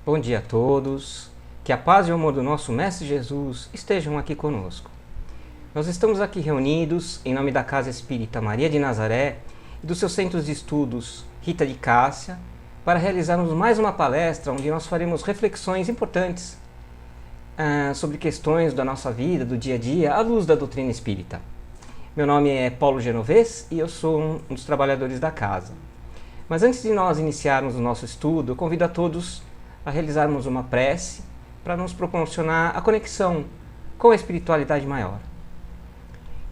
Bom dia a todos, que a paz e o amor do nosso Mestre Jesus estejam aqui conosco. Nós estamos aqui reunidos em nome da Casa Espírita Maria de Nazaré e dos seus centros de estudos Rita de Cássia para realizarmos mais uma palestra onde nós faremos reflexões importantes sobre questões da nossa vida, do dia a dia, à luz da doutrina espírita. Meu nome é Paulo Genovez e eu sou um dos trabalhadores da casa. Mas antes de nós iniciarmos o nosso estudo, eu convido a todos a realizarmos uma prece para nos proporcionar a conexão com a espiritualidade maior.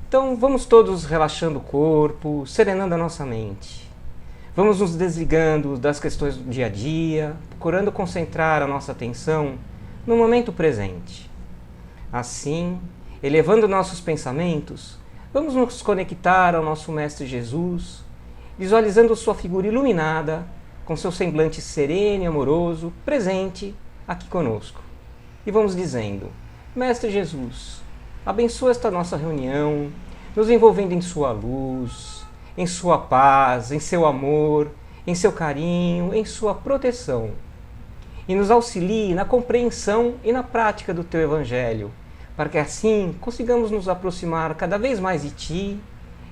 Então vamos todos relaxando o corpo, serenando a nossa mente. Vamos nos desligando das questões do dia a dia, procurando concentrar a nossa atenção no momento presente. Assim, elevando nossos pensamentos, vamos nos conectar ao nosso Mestre Jesus, visualizando sua figura iluminada, com seu semblante sereno e amoroso, presente aqui conosco. E vamos dizendo: Mestre Jesus, abençoa esta nossa reunião, nos envolvendo em sua luz, em sua paz, em seu amor, em seu carinho, em sua proteção. E nos auxilie na compreensão e na prática do teu Evangelho, para que assim consigamos nos aproximar cada vez mais de ti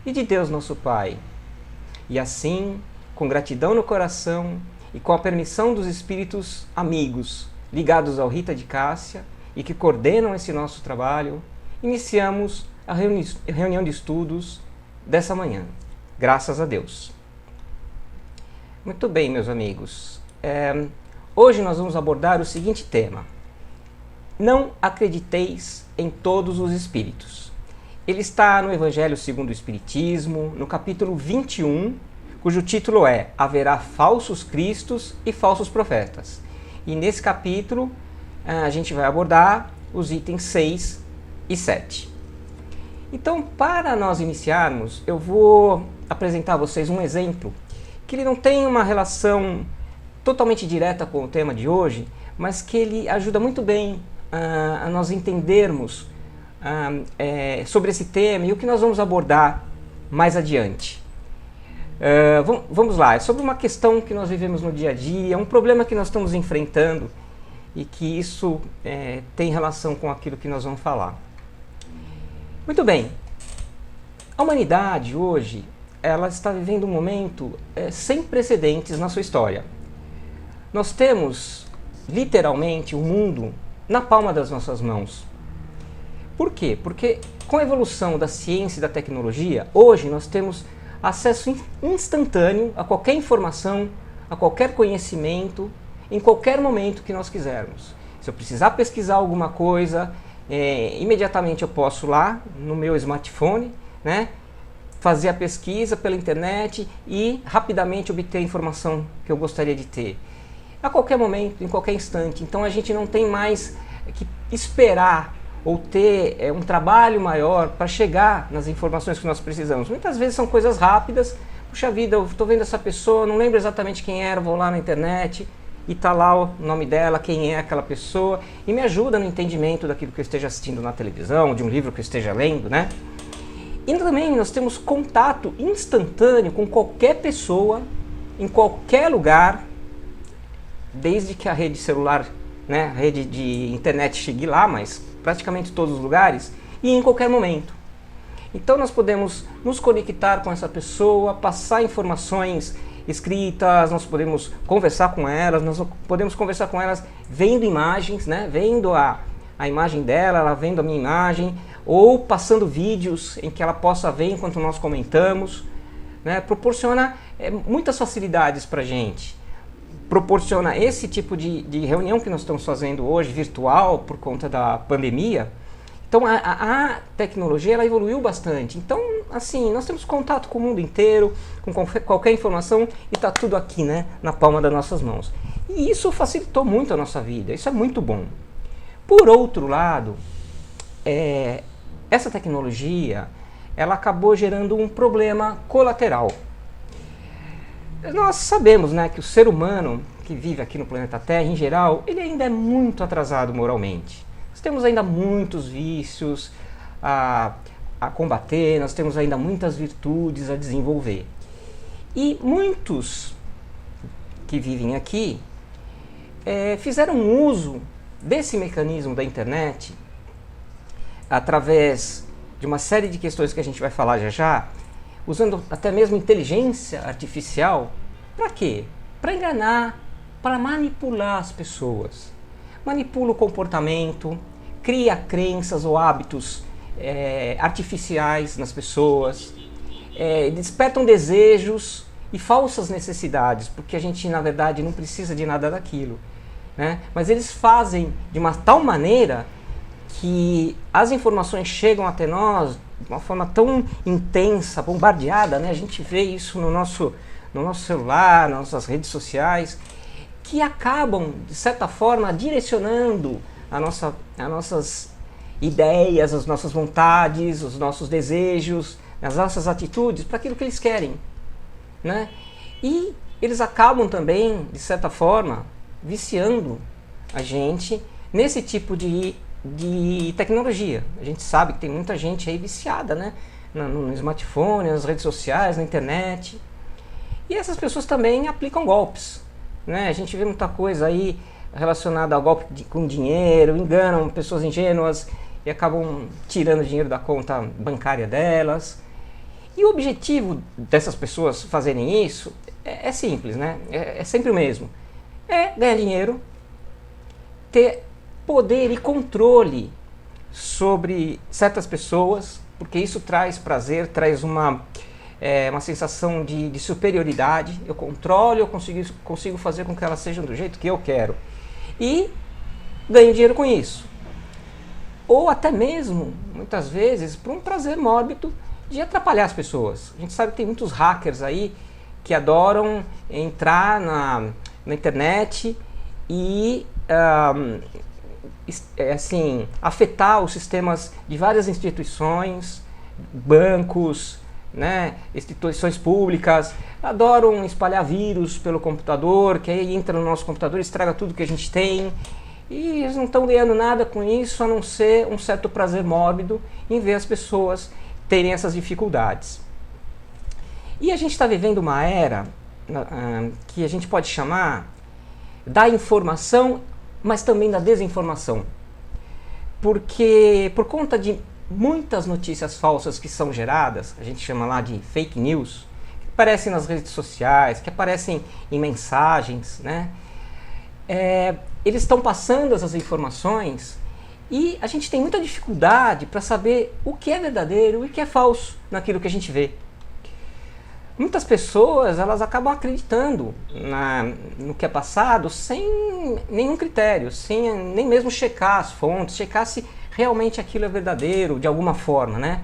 e de Deus nosso Pai. E assim, com gratidão no coração e com a permissão dos espíritos amigos ligados ao Rita de Cássia e que coordenam esse nosso trabalho, iniciamos a reunião de estudos dessa manhã. Graças a Deus. Muito bem, meus amigos. Hoje nós vamos abordar o seguinte tema: não acrediteis em todos os espíritos. Ele está no Evangelho segundo o Espiritismo, no capítulo 21, cujo título é Haverá falsos cristos e falsos profetas. E nesse capítulo a gente vai abordar os itens 6 e 7. Então, para nós iniciarmos, eu vou apresentar a vocês um exemplo que ele não tem uma relação totalmente direta com o tema de hoje, mas que ele ajuda muito bem a nós entendermos sobre esse tema e o que nós vamos abordar mais adiante. Vamos lá, é sobre uma questão que nós vivemos no dia a dia, um problema que nós estamos enfrentando e que isso tem relação com aquilo que nós vamos falar. Muito bem, a humanidade hoje ela está vivendo um momento sem precedentes na sua história. Nós temos literalmente o mundo na palma das nossas mãos. Por quê? Porque com a evolução da ciência e da tecnologia, hoje nós temos acesso instantâneo a qualquer informação, a qualquer conhecimento, em qualquer momento que nós quisermos. Se eu precisar pesquisar alguma coisa, imediatamente eu posso lá no meu smartphone, fazer a pesquisa pela internet e rapidamente obter a informação que eu gostaria de ter. A qualquer momento, em qualquer instante. Então a gente não tem mais que esperar ou ter um trabalho maior para chegar nas informações que nós precisamos. Muitas vezes são coisas rápidas. Puxa vida, eu estou vendo essa pessoa, não lembro exatamente quem era, vou lá na internet e está lá o nome dela, quem é aquela pessoa, e me ajuda no entendimento daquilo que eu esteja assistindo na televisão, de um livro que eu esteja lendo, E também nós temos contato instantâneo com qualquer pessoa, em qualquer lugar, desde que a rede celular, a rede de internet chegue lá, mas praticamente todos os lugares e em qualquer momento. Então nós podemos nos conectar com essa pessoa, passar informações escritas, nós podemos conversar com elas, vendo imagens, vendo a imagem dela, ela vendo a minha imagem, ou passando vídeos em que ela possa ver enquanto nós comentamos, proporciona muitas facilidades para a gente. Proporciona esse tipo de reunião que nós estamos fazendo hoje, virtual, por conta da pandemia. Então a tecnologia ela evoluiu bastante. Então, assim, nós temos contato com o mundo inteiro, com qualquer informação, e está tudo aqui, na palma das nossas mãos. E isso facilitou muito a nossa vida, isso é muito bom. Por outro lado, essa tecnologia ela acabou gerando um problema colateral. Nós sabemos que o ser humano que vive aqui no planeta Terra, em geral, ele ainda é muito atrasado moralmente. Nós temos ainda muitos vícios a combater, nós temos ainda muitas virtudes a desenvolver. E muitos que vivem aqui fizeram uso desse mecanismo da internet através de uma série de questões que a gente vai falar já já, usando até mesmo inteligência artificial. Para quê? Para enganar, para manipular as pessoas. Manipula o comportamento, cria crenças ou hábitos artificiais nas pessoas, despertam desejos e falsas necessidades, porque a gente na verdade não precisa de nada daquilo, né? Mas eles fazem de uma tal maneira que as informações chegam até nós de uma forma tão intensa, bombardeada, né? A gente vê isso no nosso celular, nas nossas redes sociais, que acabam, de certa forma, direcionando as nossas ideias, as nossas vontades, os nossos desejos, as nossas atitudes para aquilo que eles querem, né? E eles acabam também, de certa forma, viciando a gente nesse tipo de tecnologia. A gente sabe que tem muita gente aí viciada, né? No smartphone, nas redes sociais, na internet. E essas pessoas também aplicam golpes, né? A gente vê muita coisa aí relacionada ao golpe com dinheiro, enganam pessoas ingênuas e acabam tirando dinheiro da conta bancária delas. E o objetivo dessas pessoas fazerem isso é simples, né? É sempre o mesmo. É ganhar dinheiro, ter poder e controle sobre certas pessoas, porque isso traz prazer, traz uma sensação de superioridade. Eu controlo, eu consigo fazer com que elas sejam do jeito que eu quero. E ganho dinheiro com isso. Ou até mesmo, muitas vezes, por um prazer mórbido de atrapalhar as pessoas. A gente sabe que tem muitos hackers aí que adoram entrar na internet e afetar os sistemas de várias instituições, bancos, né, instituições públicas, adoram espalhar vírus pelo computador, que aí entra no nosso computador e estraga tudo que a gente tem. E eles não estão ganhando nada com isso, a não ser um certo prazer mórbido em ver as pessoas terem essas dificuldades. E a gente está vivendo uma era que a gente pode chamar da informação, mas também da desinformação. Porque por conta de muitas notícias falsas que são geradas, a gente chama lá de fake news, que aparecem nas redes sociais, que aparecem em mensagens, né? Eles estão passando essas informações e a gente tem muita dificuldade para saber o que é verdadeiro e o que é falso naquilo que a gente vê. Muitas pessoas elas acabam acreditando no que é passado sem nenhum critério, sem nem mesmo checar as fontes, checar se realmente aquilo é verdadeiro de alguma forma, né?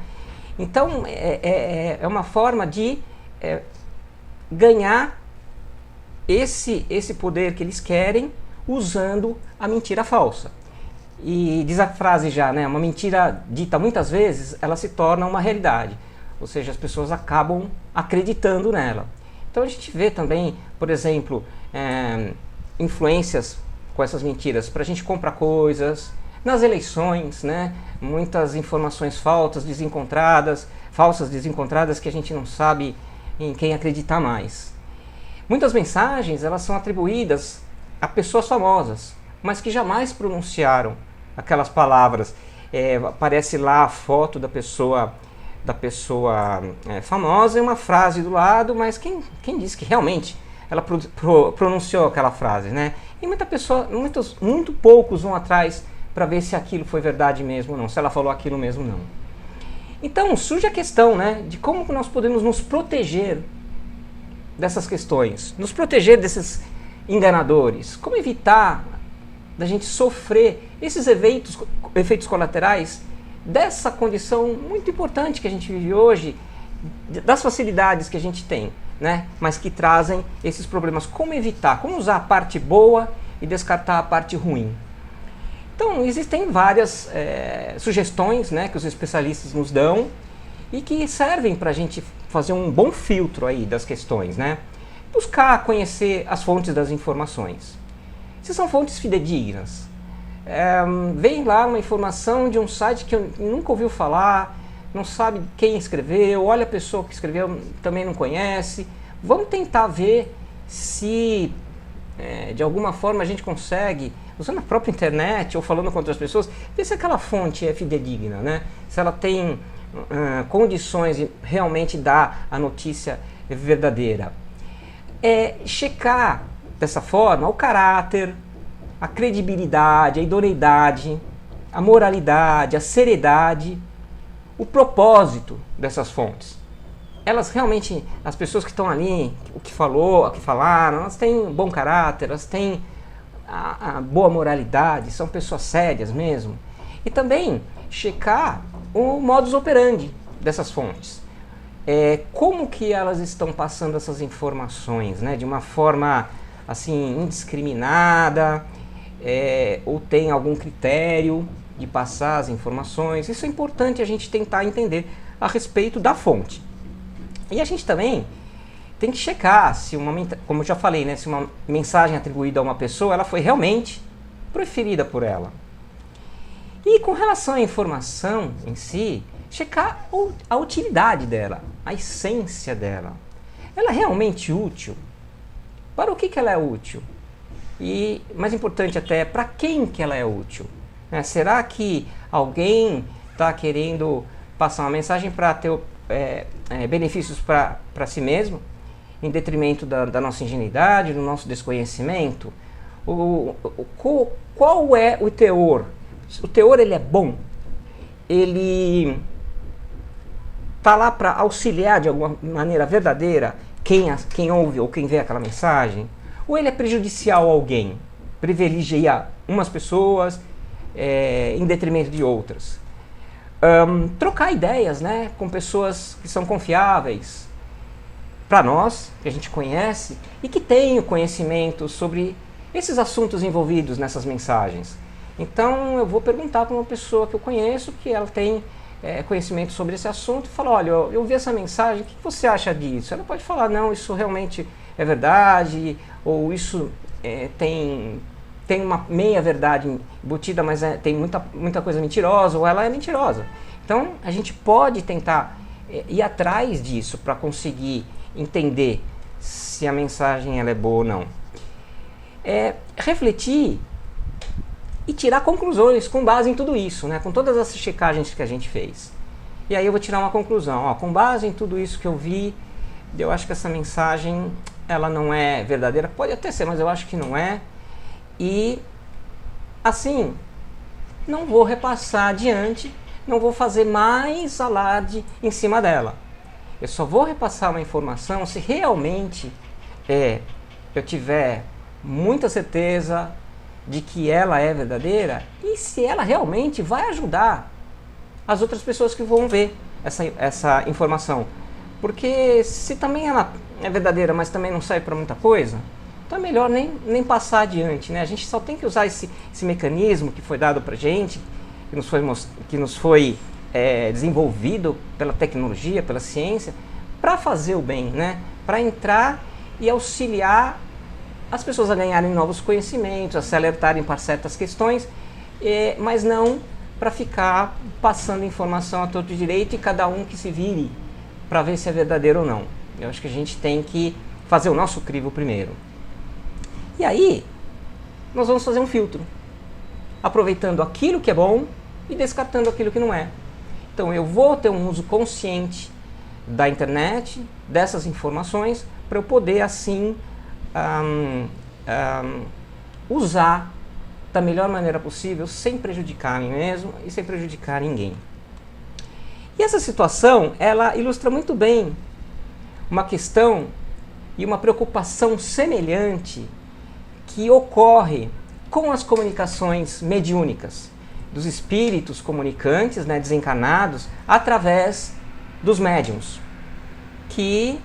Então é uma forma de ganhar esse poder que eles querem usando a mentira falsa. E diz a frase já, né? Uma mentira dita muitas vezes, ela se torna uma realidade. Ou seja, as pessoas acabam acreditando nela. Então a gente vê também, por exemplo, influências com essas mentiras para a gente comprar coisas. Nas eleições, né? Muitas informações falsas desencontradas que a gente não sabe em quem acreditar mais. Muitas mensagens elas são atribuídas a pessoas famosas, mas que jamais pronunciaram aquelas palavras. Aparece lá a foto da pessoa famosa e uma frase do lado, mas quem disse que realmente ela pronunciou aquela frase, né? E muito poucos vão atrás para ver se aquilo foi verdade mesmo ou não, se ela falou aquilo mesmo ou não. Então surge a questão, né, de como nós podemos nos proteger dessas questões, nos proteger desses enganadores, como evitar da gente sofrer esses efeitos colaterais dessa condição muito importante que a gente vive hoje, das facilidades que a gente tem, né, mas que trazem esses problemas. Como evitar, como usar a parte boa e descartar a parte ruim. Então existem várias sugestões, né, que os especialistas nos dão e que servem para a gente fazer um bom filtro aí das questões, né? Buscar conhecer as fontes das informações. Se são fontes fidedignas, vem lá uma informação de um site que eu nunca ouviu falar, não sabe quem escreveu, olha a pessoa que escreveu, também não conhece. Vamos tentar ver se de alguma forma a gente consegue, usando a própria internet ou falando com outras pessoas, ver se aquela fonte é fidedigna, né? Se ela tem condições de realmente dar a notícia verdadeira. Checar dessa forma o caráter, a credibilidade, a idoneidade, a moralidade, a seriedade, o propósito dessas fontes. Elas realmente, as pessoas que estão ali, o que falaram, elas têm bom caráter, elas têm a boa moralidade, são pessoas sérias mesmo. E também checar o modus operandi dessas fontes. Como que elas estão passando essas informações, né, de uma forma assim indiscriminada, ou tem algum critério de passar as informações. Isso é importante a gente tentar entender a respeito da fonte. E a gente também tem que checar se como eu já falei, né, se uma mensagem atribuída a uma pessoa, ela foi realmente proferida por ela. E com relação à informação em si, checar a utilidade dela, a essência dela. Ela é realmente útil? Para o que ela é útil? E, mais importante até, para quem que ela é útil? Será que alguém está querendo passar uma mensagem para ter benefícios para si mesmo, em detrimento da nossa ingenuidade, do nosso desconhecimento? Qual é o teor? O teor, ele é bom? Ele está lá para auxiliar de alguma maneira verdadeira quem ouve ou quem vê aquela mensagem? Ou ele é prejudicial a alguém? Privilegia umas pessoas em detrimento de outras? Trocar ideias, né, com pessoas que são confiáveis para nós, que a gente conhece e que têm o conhecimento sobre esses assuntos envolvidos nessas mensagens. Então eu vou perguntar para uma pessoa que eu conheço, que ela tem conhecimento sobre esse assunto, e falar: olha, eu vi essa mensagem, o que você acha disso? Ela pode falar: não, isso realmente é verdade, ou isso tem uma meia verdade embutida, mas tem muita coisa mentirosa, ou ela é mentirosa. Então a gente pode tentar ir atrás disso para conseguir entender se a mensagem ela é boa ou não. Refletir e tirar conclusões com base em tudo isso, né? Com todas essas checagens que a gente fez. E aí eu vou tirar uma conclusão. Com base em tudo isso que eu vi, eu acho que essa mensagem ela não é verdadeira. Pode até ser, mas eu acho que não é. E assim, não vou repassar adiante, não vou fazer mais alarde em cima dela. Eu só vou repassar uma informação se realmente eu tiver muita certeza de que ela é verdadeira e se ela realmente vai ajudar as outras pessoas que vão ver essa informação. Porque se também ela é verdadeira, mas também não serve para muita coisa, então é melhor nem passar adiante, né? A gente só tem que usar esse mecanismo que foi dado para a gente, que nos foi desenvolvido pela tecnologia, pela ciência, para fazer o bem, né? Para entrar e auxiliar as pessoas a ganharem novos conhecimentos, a se alertarem para certas questões, mas não para ficar passando informação a todo direito e cada um que se vire para ver se é verdadeiro ou não. Eu acho que a gente tem que fazer o nosso crivo primeiro. E aí, nós vamos fazer um filtro, aproveitando aquilo que é bom e descartando aquilo que não é. Então eu vou ter um uso consciente da internet, dessas informações, para eu poder assim usar da melhor maneira possível, sem prejudicar a mim mesmo e sem prejudicar ninguém. E essa situação, ela ilustra muito bem uma questão e uma preocupação semelhante que ocorre com as comunicações mediúnicas, dos espíritos comunicantes, né, desencarnados, através dos médiuns, que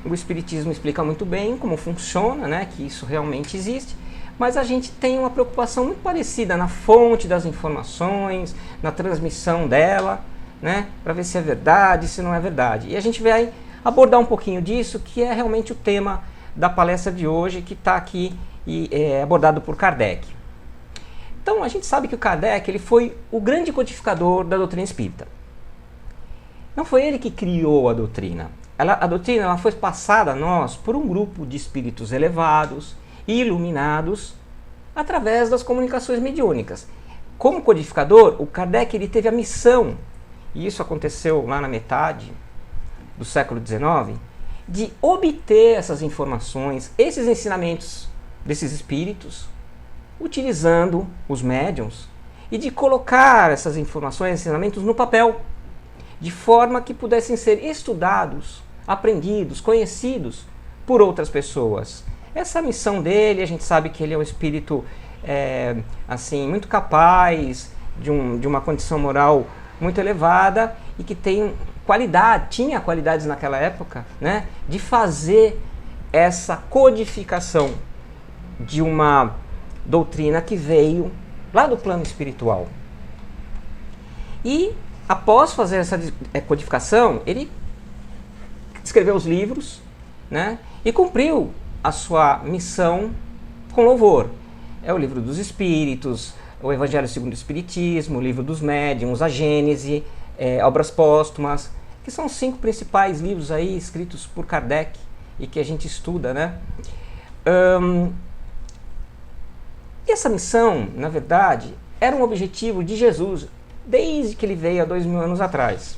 o Espiritismo explica muito bem como funciona, né, que isso realmente existe, mas a gente tem uma preocupação muito parecida na fonte das informações, na transmissão dela, né, para ver se é verdade, se não é verdade. E a gente vai abordar um pouquinho disso, que é realmente o tema da palestra de hoje, que está aqui abordado por Kardec. Então a gente sabe que o Kardec ele foi o grande codificador da doutrina espírita. Não foi ele que criou a doutrina. A doutrina ela foi passada a nós por um grupo de espíritos elevados iluminados através das comunicações mediúnicas. Como codificador, o Kardec ele teve a missão, e isso aconteceu lá na metade do século XIX, de obter essas informações, esses ensinamentos desses espíritos, utilizando os médiuns, e de colocar essas informações, ensinamentos no papel, de forma que pudessem ser estudados, aprendidos, conhecidos por outras pessoas. Essa missão dele, a gente sabe que ele é um espírito assim, muito capaz, de uma condição moral muito elevada e que tinha qualidades naquela época, né, de fazer essa codificação de uma doutrina que veio lá do plano espiritual. E após fazer essa codificação, ele escreveu os livros, né, e cumpriu a sua missão com louvor. É o Livro dos Espíritos, o Evangelho segundo o Espiritismo, o Livro dos Médiuns, a Gênese, Obras Póstumas, que são os 5 principais livros aí escritos por Kardec e que a gente estuda, né? E essa missão, na verdade, era um objetivo de Jesus desde que ele veio há 2000 anos atrás.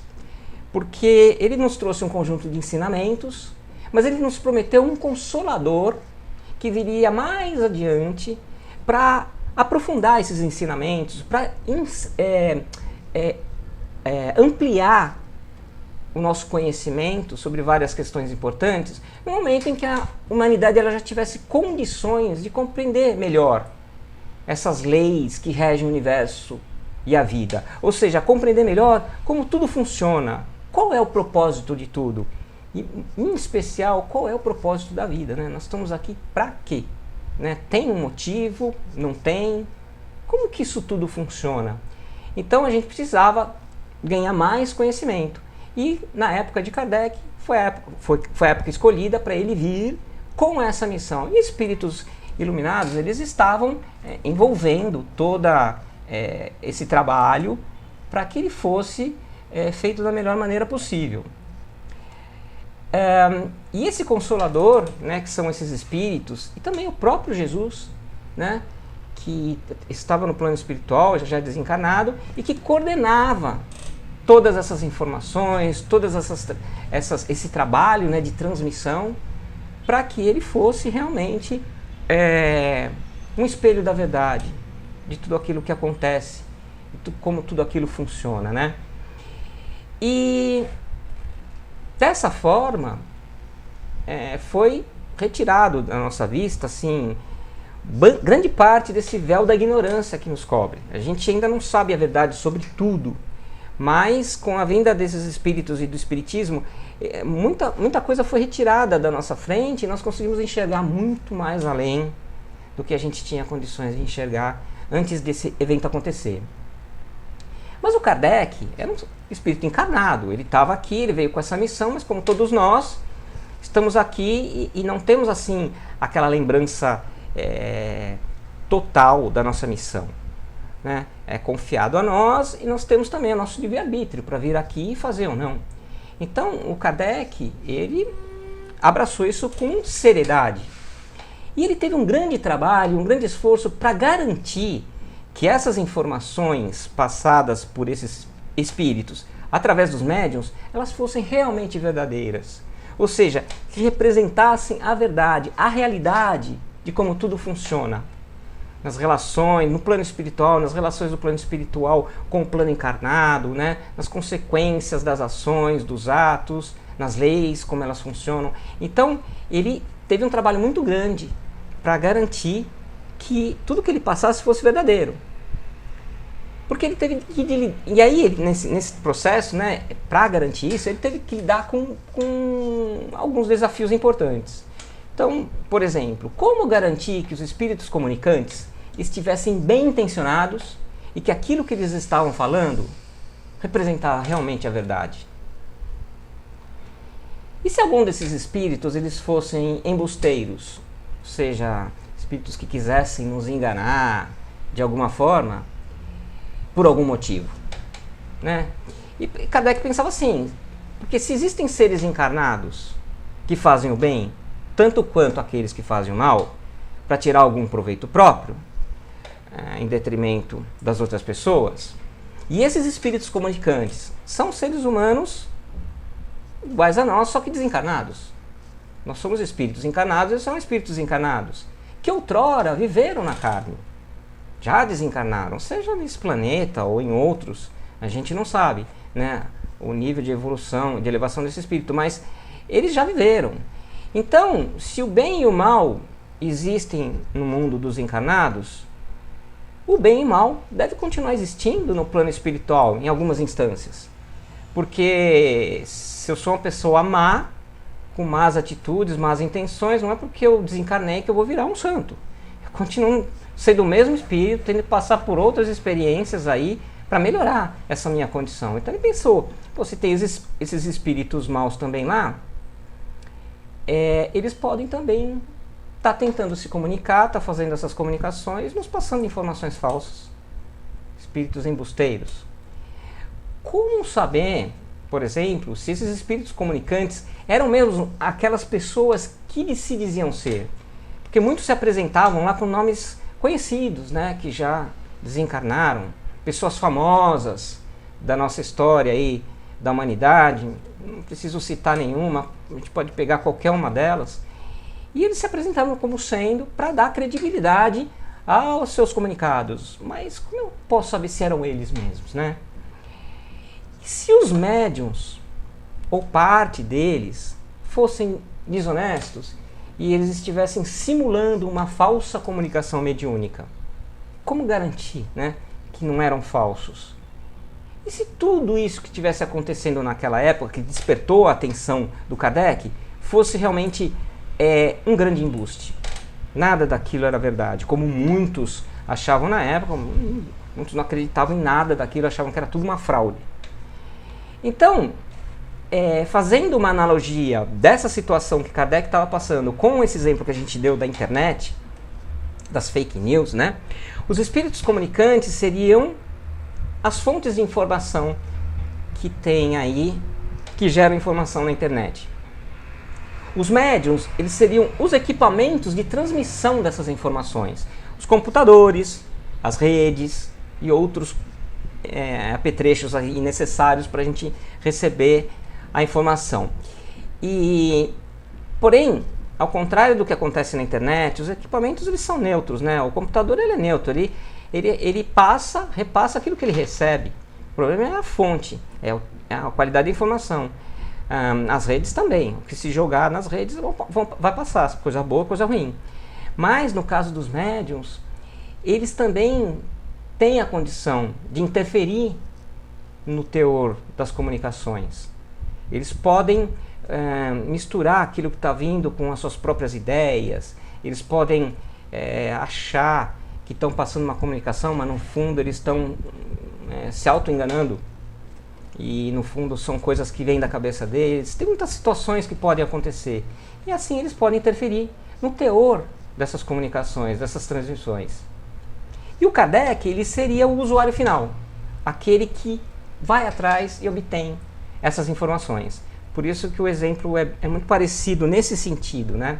Porque ele nos trouxe um conjunto de ensinamentos, mas ele nos prometeu um consolador que viria mais adiante para aprofundar esses ensinamentos, para ampliar o nosso conhecimento sobre várias questões importantes, no momento em que a humanidade ela já tivesse condições de compreender melhor essas leis que regem o universo e a vida. Ou seja, compreender melhor como tudo funciona, qual é o propósito de tudo. E, em especial, qual é o propósito da vida, né? Nós estamos aqui para quê? Né? Tem um motivo? Não tem? Como que isso tudo funciona? Então a gente precisava ganhar mais conhecimento. E na época de Kardec foi a época escolhida para ele vir com essa missão. E espíritos iluminados, eles estavam envolvendo toda esse trabalho para que ele fosse feito da melhor maneira possível. E esse Consolador, né, que são esses espíritos, e também o próprio Jesus, né, que estava no plano espiritual, já desencarnado, e que coordenava todas essas informações, esse trabalho, né, de transmissão, para que ele fosse realmente um espelho da verdade, de tudo aquilo que acontece, como tudo aquilo funciona, né? E dessa forma foi retirado da nossa vista, assim, grande parte desse véu da ignorância que nos cobre. A gente ainda não sabe a verdade sobre tudo, mas com a vinda desses espíritos e do espiritismo, muita coisa foi retirada da nossa frente e nós conseguimos enxergar muito mais além do que a gente tinha condições de enxergar antes desse evento acontecer. Mas o Kardec era um espírito encarnado, ele estava aqui, ele veio com essa missão, mas como todos nós, estamos aqui e não temos assim aquela lembrança total da nossa missão. Né? É confiado a nós e nós temos também o nosso livre-arbítrio para vir aqui e fazer ou não. Então o Kardec, ele abraçou isso com seriedade. E ele teve um grande trabalho, um grande esforço para garantir que essas informações passadas por esses espíritos, através dos médiuns, elas fossem realmente verdadeiras. Ou seja, que representassem a verdade, a realidade de como tudo funciona. Nas relações, no plano espiritual, nas relações do plano espiritual com o plano encarnado, né? Nas consequências das ações, dos atos, nas leis, como elas funcionam. Então, ele teve um trabalho muito grande para garantir que tudo que ele passasse fosse verdadeiro. Porque ele teve que... E aí, nesse processo, né, para garantir isso, ele teve que lidar com alguns desafios importantes. Então, por exemplo, como garantir que os espíritos comunicantes estivessem bem intencionados e que aquilo que eles estavam falando representava realmente a verdade? E se algum desses espíritos eles fossem embusteiros, ou seja, espíritos que quisessem nos enganar de alguma forma, por algum motivo, né? E Kardec pensava assim, porque se existem seres encarnados que fazem o bem, tanto quanto aqueles que fazem o mal, para tirar algum proveito próprio, em detrimento das outras pessoas. E esses espíritos comunicantes são seres humanos iguais a nós, só que desencarnados. Nós somos espíritos encarnados, eles são espíritos encarnados, que outrora viveram na carne, já desencarnaram, seja nesse planeta ou em outros, a gente não sabe, né, o nível de evolução, de elevação desse espírito, mas eles já viveram. Então, se o bem e o mal existem no mundo dos encarnados, o bem e o mal deve continuar existindo no plano espiritual, em algumas instâncias. Porque se eu sou uma pessoa má, com más atitudes, más intenções, não é porque eu desencarnei que eu vou virar um santo. Eu continuo sendo o mesmo espírito, tendo que passar por outras experiências aí para melhorar essa minha condição. Então ele pensou, se tem esses espíritos maus também lá, eles podem também estar tentando se comunicar, estar fazendo essas comunicações, nos passando informações falsas. Espíritos embusteiros. Como saber, por exemplo, se esses espíritos comunicantes eram mesmo aquelas pessoas que se diziam ser? Porque muitos se apresentavam lá com nomes conhecidos, né, que já desencarnaram, pessoas famosas da nossa história aí, da humanidade, não preciso citar nenhuma, a gente pode pegar qualquer uma delas, e eles se apresentavam como sendo para dar credibilidade aos seus comunicados. Mas como eu posso saber se eram eles mesmos, né? E se os médiuns, ou parte deles, fossem desonestos e eles estivessem simulando uma falsa comunicação mediúnica? Como garantir, né, que não eram falsos? E se tudo isso que estivesse acontecendo naquela época, que despertou a atenção do Kardec, fosse realmente um grande embuste? Nada daquilo era verdade, como muitos achavam na época, muitos não acreditavam em nada daquilo, achavam que era tudo uma fraude. Então, fazendo uma analogia dessa situação que Kardec estava passando com esse exemplo que a gente deu da internet, das fake news, né? Os espíritos comunicantes seriam as fontes de informação que tem aí, que geram informação na internet. Os médiuns, eles seriam os equipamentos de transmissão dessas informações. Os computadores, as redes e outros apetrechos aí necessários para a gente receber a informação. Porém, ao contrário do que acontece na internet, os equipamentos eles são neutros, né? O computador ele é neutro, ele repassa aquilo que ele recebe. O problema é a fonte, é a qualidade da informação. As redes também, o que se jogar nas redes vai passar, coisa boa, coisa ruim. Mas no caso dos médiuns, eles também têm a condição de interferir no teor das comunicações. Eles podem misturar aquilo que está vindo com as suas próprias ideias, eles podem achar que estão passando uma comunicação, mas no fundo eles estão se auto-enganando. E no fundo são coisas que vêm da cabeça deles. Tem muitas situações que podem acontecer. E assim eles podem interferir no teor dessas comunicações, dessas transmissões. E o Kardec, ele seria o usuário final. Aquele que vai atrás e obtém essas informações. Por isso que o exemplo é muito parecido nesse sentido, né?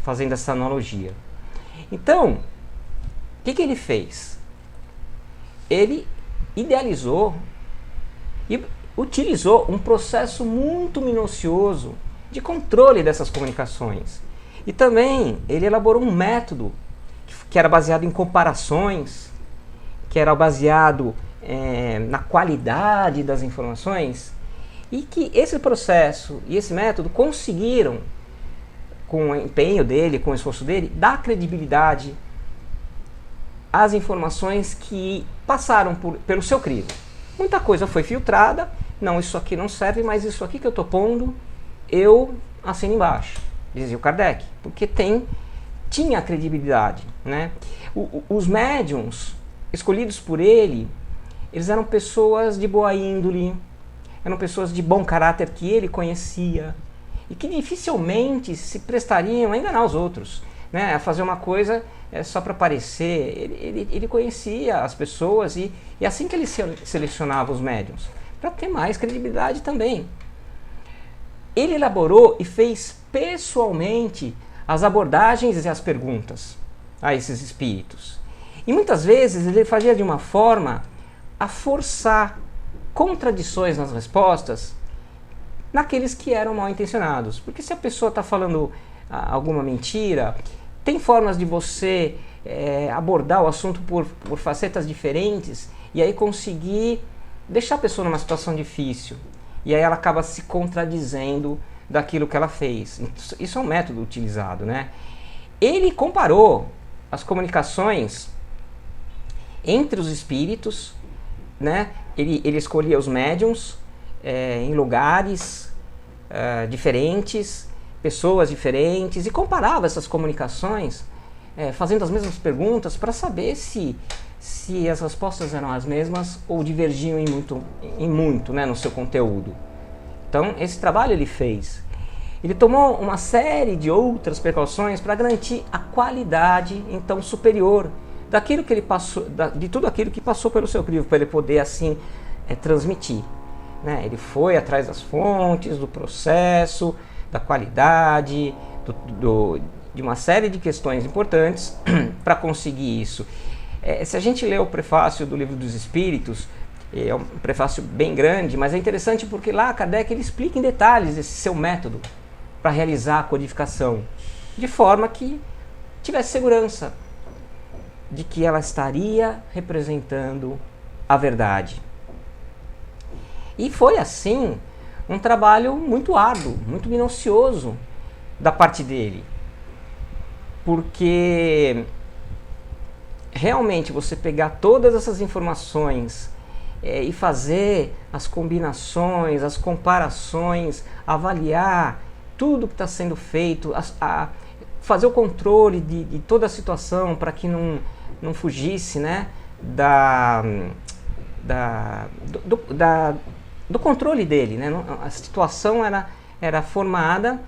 Fazendo essa analogia. Então, o que ele fez? Ele idealizou e utilizou um processo muito minucioso de controle dessas comunicações. E também ele elaborou um método que era baseado em comparações, que era baseado na qualidade das informações, e que esse processo e esse método conseguiram, com o empenho dele, com o esforço dele, dar credibilidade às informações que passaram pelo seu crivo. Muita coisa foi filtrada, não, isso aqui não serve, mas isso aqui que eu estou pondo, eu assino embaixo, dizia o Kardec, porque tinha credibilidade, né? Os médiuns escolhidos por ele, eles eram pessoas de boa índole, eram pessoas de bom caráter que ele conhecia e que dificilmente se prestariam a enganar os outros, né? A fazer uma coisa só para aparecer. Ele conhecia as pessoas e assim que ele selecionava os médiuns, para ter mais credibilidade também. Ele elaborou e fez pessoalmente as abordagens e as perguntas a esses espíritos. E muitas vezes ele fazia de uma forma a forçar contradições nas respostas naqueles que eram mal intencionados. Porque se a pessoa está falando alguma mentira, tem formas de você abordar o assunto por facetas diferentes e aí conseguir deixar a pessoa numa situação difícil. E aí ela acaba se contradizendo daquilo que ela fez. Isso é um método utilizado, né? Ele comparou as comunicações entre os espíritos, né? Ele escolhia os médiums em lugares diferentes, pessoas diferentes, e comparava essas comunicações, fazendo as mesmas perguntas para saber se as respostas eram as mesmas ou divergiam em muito, né, no seu conteúdo. Então, esse trabalho ele fez. Ele tomou uma série de outras precauções para garantir a qualidade, então, superior daquilo que ele passou, de tudo aquilo que passou pelo seu crivo, para ele poder, assim, transmitir. Né? Ele foi atrás das fontes, do processo, da qualidade, de uma série de questões importantes para conseguir isso. Se a gente lê o prefácio do Livro dos Espíritos, é um prefácio bem grande, mas é interessante porque lá Kardec ele explica em detalhes esse seu método para realizar a codificação, de forma que tivesse segurança de que ela estaria representando a verdade. E foi assim um trabalho muito árduo, muito minucioso da parte dele, porque realmente você pegar todas essas informações e fazer as combinações, as comparações, avaliar tudo que está sendo feito, fazer o controle de toda a situação para que não fugisse, né, do controle dele, né? A situação era formada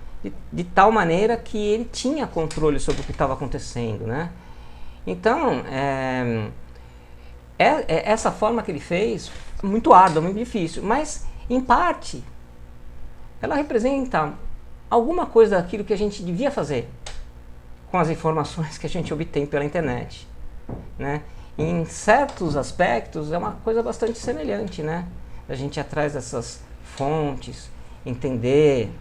de tal maneira que ele tinha controle sobre o que estava acontecendo, né? Então, essa forma que ele fez, muito árdua, muito difícil, mas, em parte, ela representa alguma coisa daquilo que a gente devia fazer com as informações que a gente obtém pela internet, né? Em certos aspectos, é uma coisa bastante semelhante, né? A gente ir atrás dessas fontes, entender,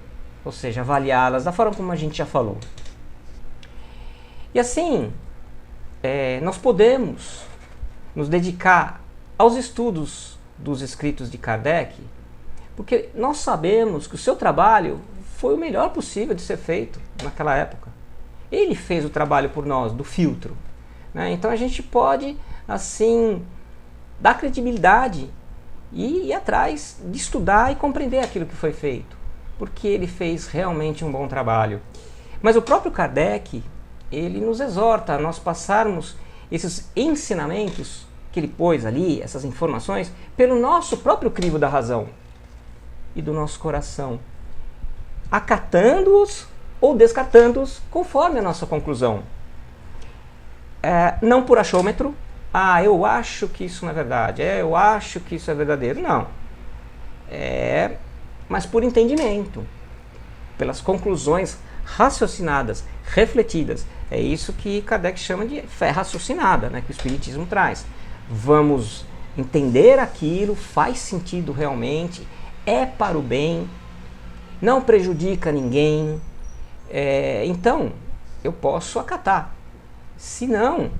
ou seja, avaliá-las da forma como a gente já falou. E assim, nós podemos nos dedicar aos estudos dos escritos de Kardec, porque nós sabemos que o seu trabalho foi o melhor possível de ser feito naquela época. Ele fez o trabalho por nós, do filtro, né? Então a gente pode, assim, dar credibilidade e ir atrás de estudar e compreender aquilo que foi feito, porque ele fez realmente um bom trabalho. Mas o próprio Kardec, ele nos exorta a nós passarmos esses ensinamentos que ele pôs ali, essas informações, pelo nosso próprio crivo da razão e do nosso coração, acatando-os ou descartando-os conforme a nossa conclusão. Não por achômetro, eu acho que isso não é verdade, eu acho que isso é verdadeiro. Não. Mas por entendimento, pelas conclusões raciocinadas, refletidas. É isso que Kardec chama de fé raciocinada, né, que o Espiritismo traz. Vamos entender aquilo, faz sentido realmente, é para o bem, não prejudica ninguém, então eu posso acatar. Se não,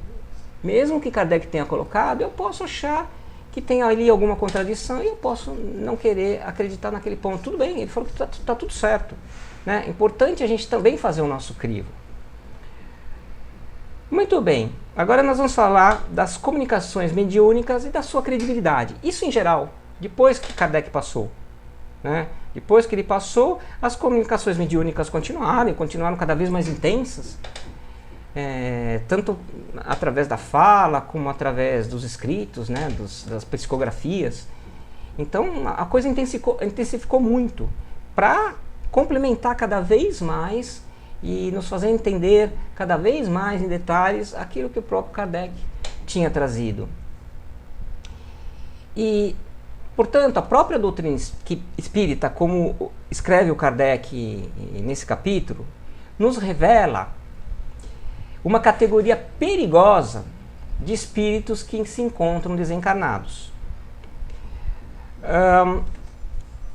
mesmo que Kardec tenha colocado, eu posso achar que tem ali alguma contradição e eu posso não querer acreditar naquele ponto. Tudo bem, ele falou que está tudo certo, né? É importante a gente também fazer o nosso crivo. Muito bem, agora nós vamos falar das comunicações mediúnicas e da sua credibilidade. Isso em geral, depois que Kardec passou, né? Depois que ele passou, as comunicações mediúnicas continuaram cada vez mais intensas, tanto através da fala como através dos escritos, né, das psicografias. Então a coisa intensificou muito para complementar cada vez mais e nos fazer entender cada vez mais em detalhes aquilo que o próprio Kardec tinha trazido. E, portanto, a própria doutrina espírita, como escreve o Kardec nesse capítulo, nos revela uma categoria perigosa de espíritos que se encontram desencarnados.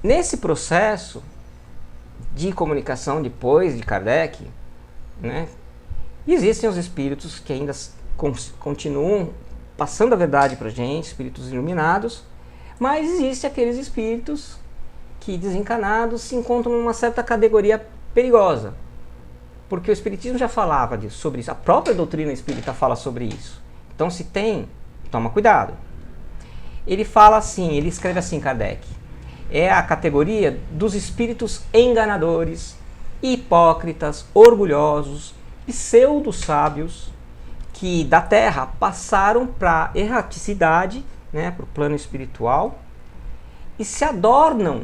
Nesse processo de comunicação depois de Kardec, né, existem os espíritos que ainda continuam passando a verdade para a gente, espíritos iluminados, mas existem aqueles espíritos que desencarnados se encontram numa certa categoria perigosa, porque o Espiritismo já falava sobre isso, a própria doutrina espírita fala sobre isso. Então se tem, toma cuidado. Ele fala assim, ele escreve assim, Kardec, é a categoria dos espíritos enganadores, hipócritas, orgulhosos, pseudo-sábios, que da Terra passaram para a erraticidade, né, para o plano espiritual, e se adornam,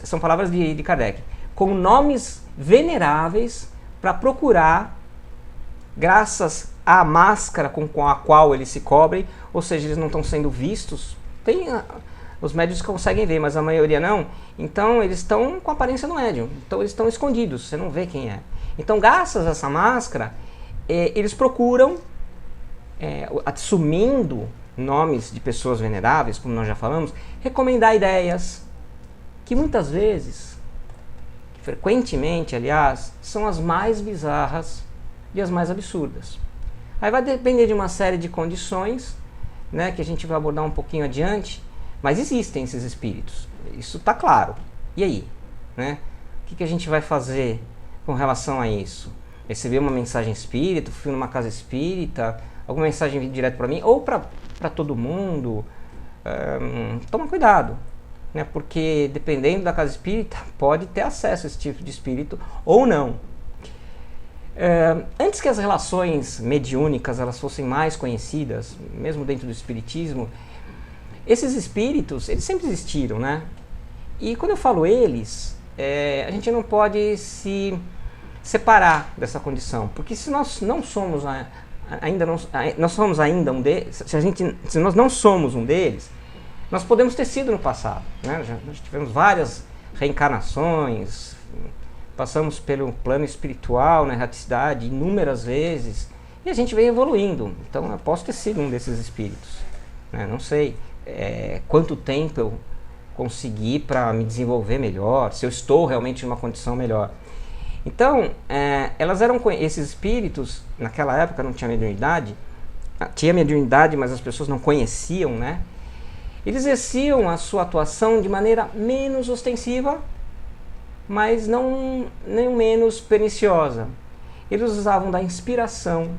são palavras de Kardec, com nomes veneráveis para procurar, graças à máscara com a qual eles se cobrem, ou seja, eles não estão sendo vistos. Os médiuns conseguem ver, mas a maioria não. Então eles estão com a aparência do médium, então eles estão escondidos, você não vê quem é. Então, graças a essa máscara, eles procuram, assumindo nomes de pessoas veneráveis, como nós já falamos, recomendar ideias que muitas vezes, frequentemente, aliás, são as mais bizarras e as mais absurdas. Aí vai depender de uma série de condições, né, que a gente vai abordar um pouquinho adiante, mas existem esses espíritos, isso está claro. E aí? Né? O que a gente vai fazer com relação a isso? Receber uma mensagem espírita, fui numa casa espírita, alguma mensagem vir direto para mim, ou para todo mundo? Toma cuidado, né? Porque dependendo da casa espírita, pode ter acesso a esse tipo de espírito ou não. Antes que as relações mediúnicas elas fossem mais conhecidas, mesmo dentro do espiritismo, esses espíritos, eles sempre existiram, né? E quando eu falo eles, a gente não pode se separar dessa condição, porque se nós não somos se nós não somos um deles, nós podemos ter sido no passado, né? Nós tivemos várias reencarnações, passamos pelo plano espiritual, na erraticidade, inúmeras vezes, e a gente vem evoluindo. Então eu posso ter sido um desses espíritos, né? Não sei quanto tempo eu consegui para me desenvolver melhor, se eu estou realmente em uma condição melhor. Então, esses espíritos, naquela época não tinha mediunidade, mas as pessoas não conheciam, né? Eles exerciam a sua atuação de maneira menos ostensiva, mas não nem menos perniciosa. Eles usavam da inspiração,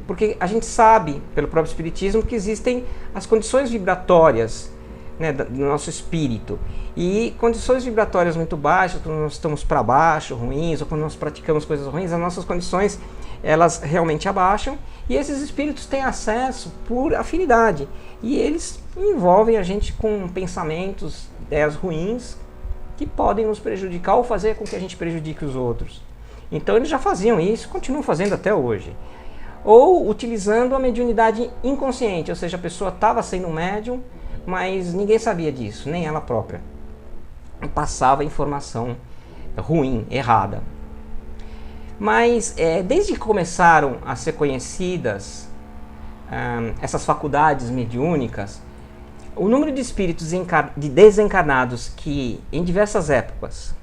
porque a gente sabe, pelo próprio Espiritismo, que existem as condições vibratórias, né, do nosso espírito. E condições vibratórias muito baixas, quando nós estamos para baixo, ruins, ou quando nós praticamos coisas ruins, as nossas condições elas realmente abaixam, e esses espíritos têm acesso por afinidade, e eles envolvem a gente com pensamentos, ideias ruins, que podem nos prejudicar ou fazer com que a gente prejudique os outros. Então eles já faziam isso, continuam fazendo até hoje. Ou utilizando a mediunidade inconsciente, ou seja, a pessoa estava sendo médium, mas ninguém sabia disso, nem ela própria. Passava informação ruim, errada. Mas desde que começaram a ser conhecidas essas faculdades mediúnicas, o número de espíritos desencarnados que em diversas épocas,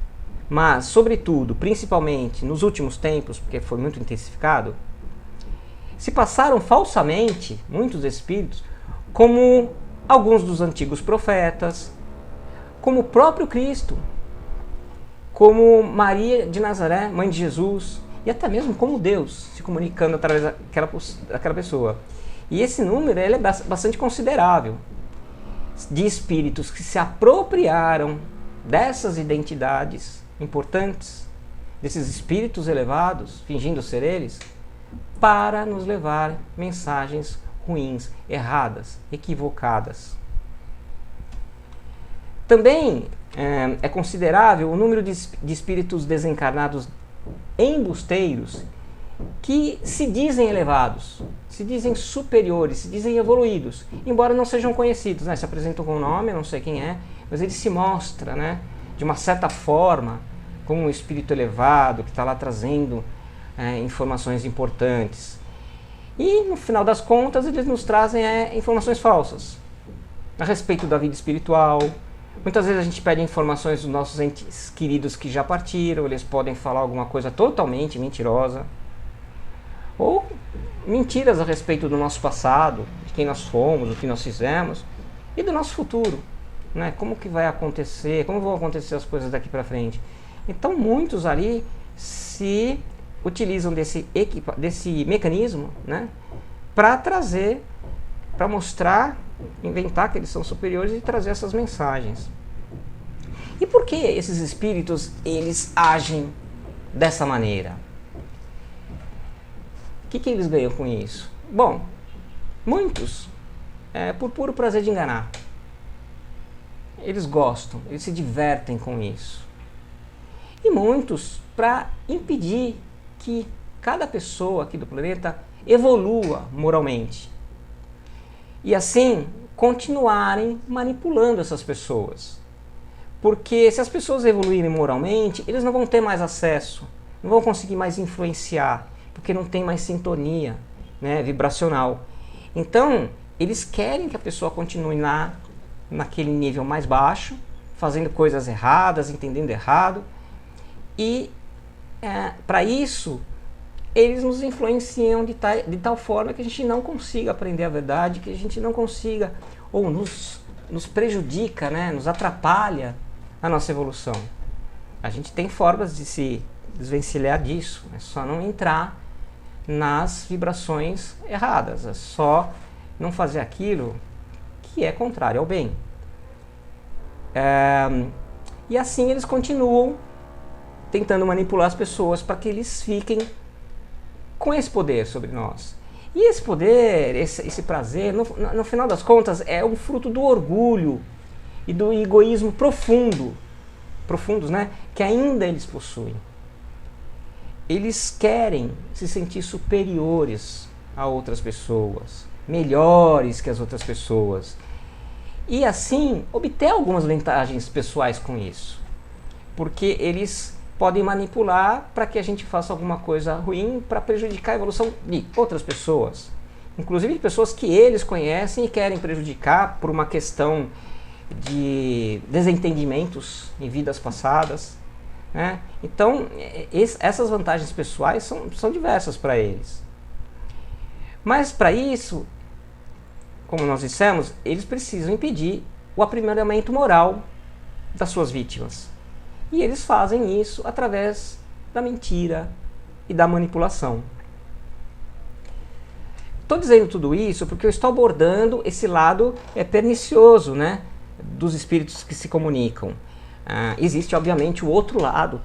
mas sobretudo, principalmente nos últimos tempos, porque foi muito intensificado, se passaram falsamente, muitos espíritos, como alguns dos antigos profetas, como o próprio Cristo, como Maria de Nazaré, mãe de Jesus, e até mesmo como Deus, se comunicando através daquela pessoa. E esse número ele é bastante considerável, de espíritos que se apropriaram dessas identidades importantes, desses espíritos elevados, fingindo ser eles, para nos levar mensagens ruins, erradas, equivocadas. Também é considerável o número de espíritos desencarnados embusteiros que se dizem elevados, se dizem superiores, se dizem evoluídos, embora não sejam conhecidos, né? Se apresentam com o nome, eu não sei quem é, mas ele se mostra, né, de uma certa forma, como um espírito elevado que está lá trazendo informações importantes. E no final das contas eles nos trazem informações falsas a respeito da vida espiritual. Muitas vezes a gente pede informações dos nossos entes queridos que já partiram, eles podem falar alguma coisa totalmente mentirosa. Ou mentiras a respeito do nosso passado, de quem nós fomos, o que nós fizemos e do nosso futuro, né? Como que vai acontecer, como vão acontecer as coisas daqui para frente. Então muitos ali se utilizam desse mecanismo, né? Para trazer, para mostrar, inventar que eles são superiores e trazer essas mensagens. E por que esses espíritos eles agem dessa maneira? O que eles ganham com isso? Bom, muitos por puro prazer de enganar. Eles gostam, eles se divertem com isso. E muitos para impedir que cada pessoa aqui do planeta evolua moralmente. E assim continuarem manipulando essas pessoas. Porque se as pessoas evoluírem moralmente, eles não vão ter mais acesso, não vão conseguir mais influenciar, porque não tem mais sintonia, né, vibracional. Então, eles querem que a pessoa continue naquele nível mais baixo, fazendo coisas erradas, entendendo errado. E para isso, eles nos influenciam de tal forma que a gente não consiga aprender a verdade, que a gente não consiga, ou nos prejudica, né, nos atrapalha a nossa evolução. A gente tem formas de se desvencilhar disso, é só não entrar nas vibrações erradas, é só não fazer aquilo que é contrário ao bem. E assim eles continuam tentando manipular as pessoas para que eles fiquem com esse poder sobre nós. E esse poder, esse prazer, no final das contas, é um fruto do orgulho e do egoísmo profundos, né, que ainda eles possuem. Eles querem se sentir superiores a outras pessoas, melhores que as outras pessoas. E assim, obter algumas vantagens pessoais com isso. Porque eles podem manipular para que a gente faça alguma coisa ruim para prejudicar a evolução de outras pessoas. Inclusive de pessoas que eles conhecem e querem prejudicar por uma questão de desentendimentos em vidas passadas. Né? Então, essas vantagens pessoais são diversas para eles. Mas para isso, como nós dissemos, eles precisam impedir o aprimoramento moral das suas vítimas. E eles fazem isso através da mentira e da manipulação. Estou dizendo tudo isso porque eu estou abordando esse lado pernicioso, né, dos espíritos que se comunicam. Existe, obviamente, o outro lado,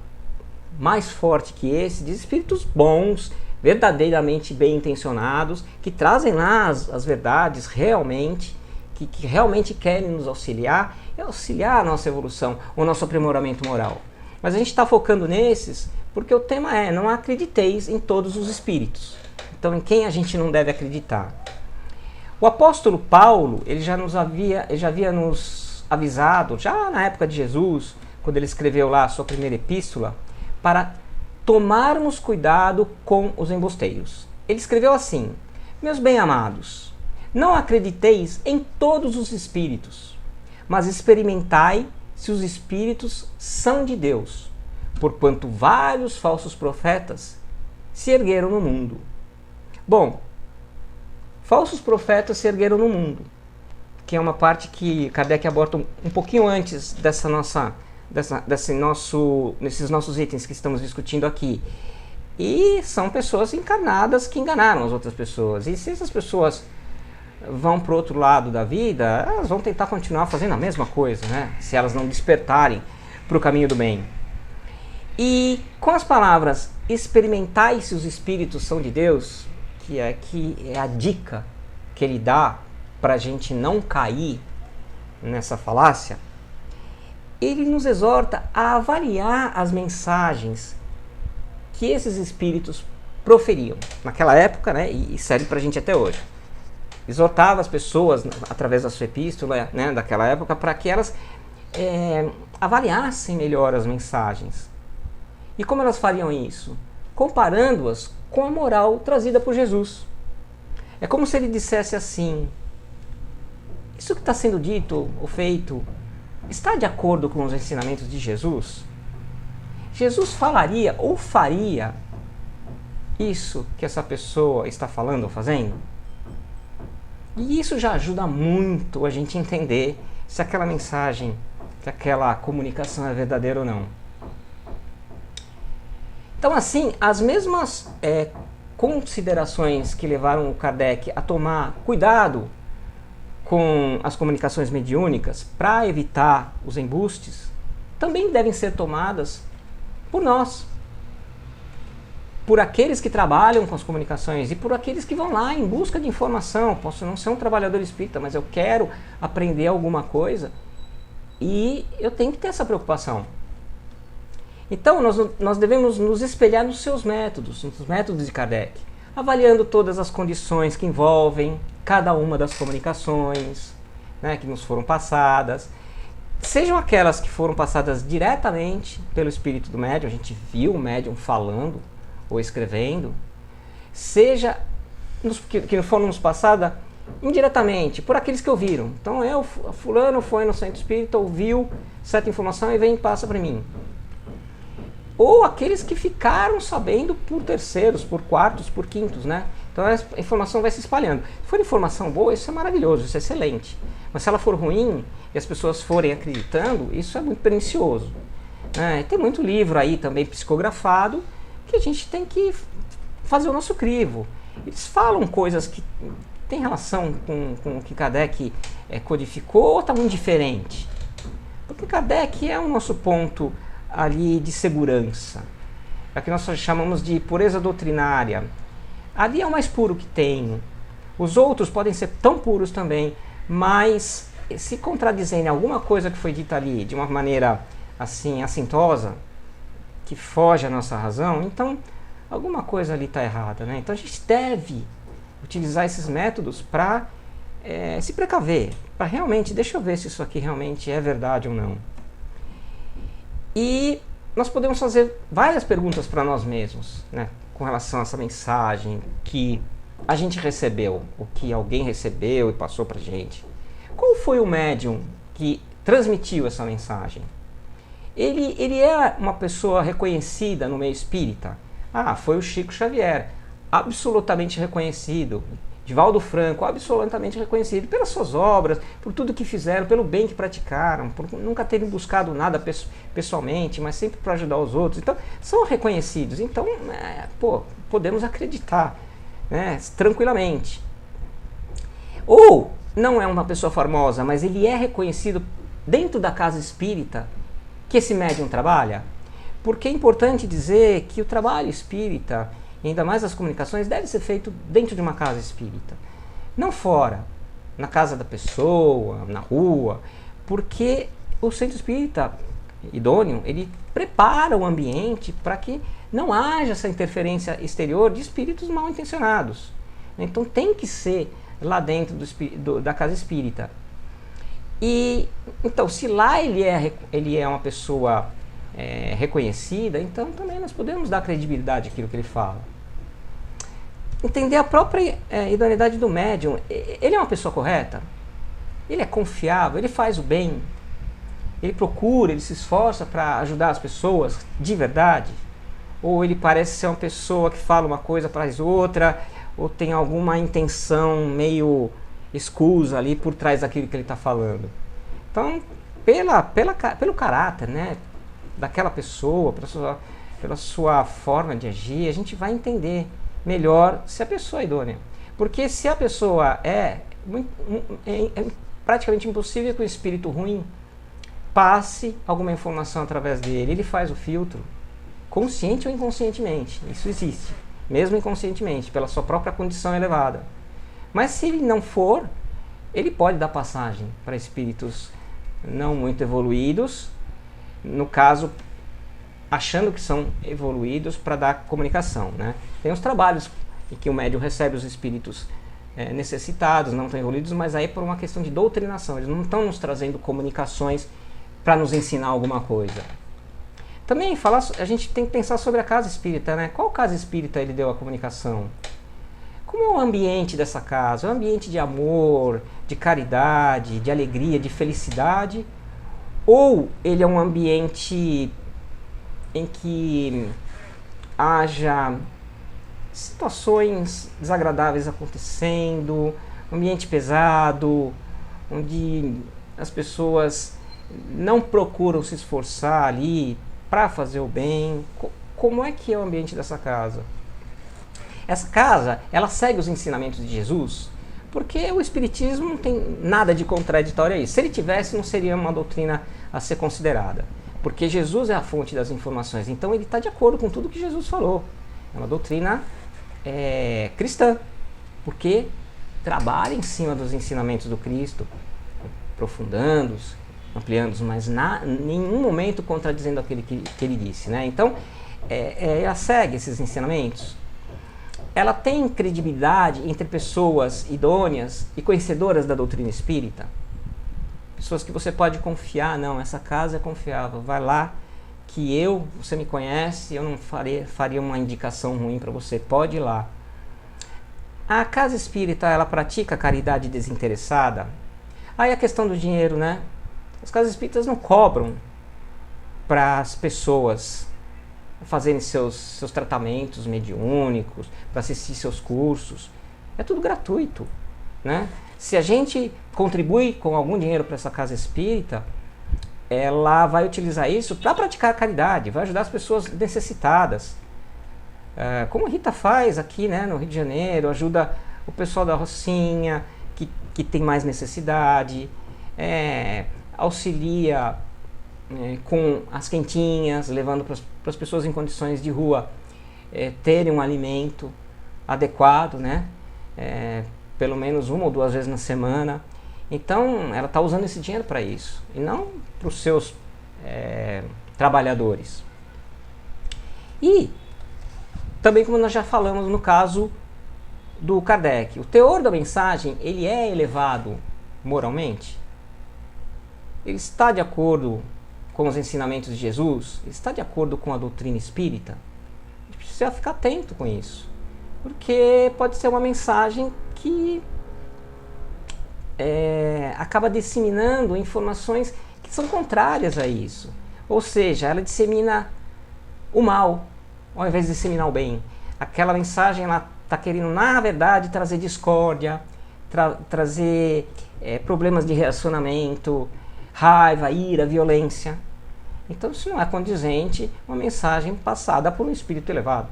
mais forte que esse, de espíritos bons, verdadeiramente bem intencionados, que trazem lá as verdades realmente, que realmente querem nos auxiliar e auxiliar a nossa evolução, o nosso aprimoramento moral. Mas a gente está focando nesses porque o tema é: não acrediteis em todos os espíritos. Então, em quem a gente não deve acreditar? O apóstolo Paulo, ele já havia nos avisado, já na época de Jesus, quando ele escreveu lá a sua primeira epístola, para tomarmos cuidado com os embosteiros. Ele escreveu assim: meus bem-amados, não acrediteis em todos os espíritos, mas experimentai se os espíritos são de Deus, porquanto vários falsos profetas se ergueram no mundo. Bom, falsos profetas se ergueram no mundo, que é uma parte que Kardec aborda um pouquinho antes nesses nossos itens que estamos discutindo aqui. E são pessoas encarnadas que enganaram as outras pessoas. E se essas pessoas vão para o outro lado da vida, elas vão tentar continuar fazendo a mesma coisa, né? Se elas não despertarem para o caminho do bem. E com as palavras experimentai se os espíritos são de Deus, que é a dica que ele dá para a gente não cair nessa falácia, ele nos exorta a avaliar as mensagens que esses espíritos proferiam naquela época, né, e serve para a gente até hoje. Exortava as pessoas, através da sua epístola, né, daquela época, para que elas avaliassem melhor as mensagens. E como elas fariam isso? Comparando-as com a moral trazida por Jesus. É como se ele dissesse assim: isso que está sendo dito ou feito está de acordo com os ensinamentos de Jesus? Jesus falaria ou faria isso que essa pessoa está falando ou fazendo? E isso já ajuda muito a gente entender se aquela mensagem, se aquela comunicação é verdadeira ou não. Então, assim, as mesmas considerações que levaram o Kardec a tomar cuidado com as comunicações mediúnicas para evitar os embustes, também devem ser tomadas por nós, por aqueles que trabalham com as comunicações e por aqueles que vão lá em busca de informação. Posso não ser um trabalhador espírita, mas eu quero aprender alguma coisa e eu tenho que ter essa preocupação. Então, nós devemos nos espelhar nos seus métodos, nos métodos de Kardec, avaliando todas as condições que envolvem cada uma das comunicações, né, que nos foram passadas, sejam aquelas que foram passadas diretamente pelo espírito do médium, a gente viu o médium falando ou escrevendo, seja que foram nos passadas indiretamente, por aqueles que ouviram. Então, fulano foi no centro espírita, ouviu certa informação e vem e passa para mim. Ou aqueles que ficaram sabendo por terceiros, por quartos, por quintos, né? Então a informação vai se espalhando. Se for informação boa, isso é maravilhoso, isso é excelente. Mas se ela for ruim e as pessoas forem acreditando, isso é muito pernicioso. Tem muito livro aí também psicografado que a gente tem que fazer o nosso crivo. Eles falam coisas que têm relação com o que Kardec codificou ou está muito diferente. Porque Kardec é o nosso ponto ali de segurança, é o que nós chamamos de pureza doutrinária. Ali é o mais puro que tem. Os outros podem ser tão puros também, mas se contradizem em alguma coisa que foi dita ali de uma maneira assim assintosa, que foge à nossa razão, então alguma coisa ali está errada, né? Então a gente deve utilizar esses métodos para se precaver, para realmente, deixa eu ver se isso aqui realmente é verdade ou não. E nós podemos fazer várias perguntas para nós mesmos, né, com relação a essa mensagem que a gente recebeu, o que alguém recebeu e passou para a gente. Qual foi o médium que transmitiu essa mensagem? Ele é uma pessoa reconhecida no meio espírita? Foi o Chico Xavier, absolutamente reconhecido. Divaldo Franco, absolutamente reconhecido pelas suas obras, por tudo que fizeram, pelo bem que praticaram, por nunca terem buscado nada pessoalmente, mas sempre para ajudar os outros. Então, são reconhecidos. Então, podemos acreditar, né, tranquilamente. Ou não é uma pessoa famosa, mas ele é reconhecido dentro da casa espírita que esse médium trabalha. Porque é importante dizer que o trabalho espírita, e ainda mais as comunicações, deve ser feito dentro de uma casa espírita. Não fora, na casa da pessoa, na rua, porque o centro espírita idôneo, ele prepara o ambiente para que não haja essa interferência exterior de espíritos mal intencionados. Então tem que ser lá dentro da casa espírita. E então, se lá ele é uma pessoa reconhecida, então também nós podemos dar credibilidade àquilo que ele fala. Entender a própria idoneidade do médium. Ele é uma pessoa correta? Ele é confiável? Ele faz o bem? Ele procura, ele se esforça para ajudar as pessoas de verdade? Ou ele parece ser uma pessoa que fala uma coisa, faz outra, ou tem alguma intenção meio escusa ali por trás daquilo que ele está falando? Então, pelo caráter, né, daquela pessoa, pela sua forma de agir, a gente vai entender melhor se a pessoa é idônea. Porque se a pessoa é praticamente impossível que o espírito ruim passe alguma informação através dele. Ele faz o filtro, consciente ou inconscientemente. Isso existe, mesmo inconscientemente, pela sua própria condição elevada. Mas se ele não for, ele pode dar passagem para espíritos não muito evoluídos, no caso, achando que são evoluídos para dar comunicação, né? Tem os trabalhos em que o médium recebe os espíritos necessitados, não tão evoluídos, mas aí por uma questão de doutrinação. Eles não estão nos trazendo comunicações para nos ensinar alguma coisa. Também a gente tem que pensar sobre a casa espírita, né? Qual casa espírita ele deu a comunicação? Como é o ambiente dessa casa? É um ambiente de amor, de caridade, de alegria, de felicidade? Ou ele é um ambiente em que haja situações desagradáveis acontecendo, um ambiente pesado, onde as pessoas não procuram se esforçar ali para fazer o bem? Como é que é o ambiente dessa casa? Essa casa, ela segue os ensinamentos de Jesus, porque o Espiritismo não tem nada de contraditório a isso. Se ele tivesse, não seria uma doutrina a ser considerada, porque Jesus é a fonte das informações, então ele está de acordo com tudo que Jesus falou. É uma doutrina cristã, porque trabalha em cima dos ensinamentos do Cristo, aprofundando-os, ampliando-os, mas em nenhum momento contradizendo aquele que ele disse, né? Então, ela segue esses ensinamentos. Ela tem credibilidade entre pessoas idôneas e conhecedoras da doutrina espírita. Pessoas que você pode confiar, não, essa casa é confiável, vai lá que você me conhece, eu não faria uma indicação ruim para você, pode ir lá. A casa espírita, ela pratica caridade desinteressada? Aí a questão do dinheiro, né? As casas espíritas não cobram para as pessoas fazerem seus tratamentos mediúnicos, para assistir seus cursos. É tudo gratuito, né? Se a gente contribui com algum dinheiro para essa casa espírita, ela vai utilizar isso para praticar a caridade, vai ajudar as pessoas necessitadas. Como a Rita faz aqui, né, no Rio de Janeiro, ajuda o pessoal da Rocinha, que tem mais necessidade, auxilia com as quentinhas, levando para as pessoas em condições de rua terem um alimento adequado, né? Pelo menos 1 ou 2 vezes na semana. Então, ela está usando esse dinheiro para isso, e não para os seus trabalhadores. E também, como nós já falamos no caso do Kardec, o teor da mensagem, ele é elevado moralmente? Ele está de acordo com os ensinamentos de Jesus? Ele está de acordo com a doutrina espírita? A gente precisa ficar atento com isso, porque pode ser uma mensagem que acaba disseminando informações que são contrárias a isso. Ou seja, ela dissemina o mal, ao invés de disseminar o bem. Aquela mensagem, ela está querendo, na verdade, trazer discórdia, trazer problemas de relacionamento, raiva, ira, violência. Então isso não é condizente uma mensagem passada por um espírito elevado.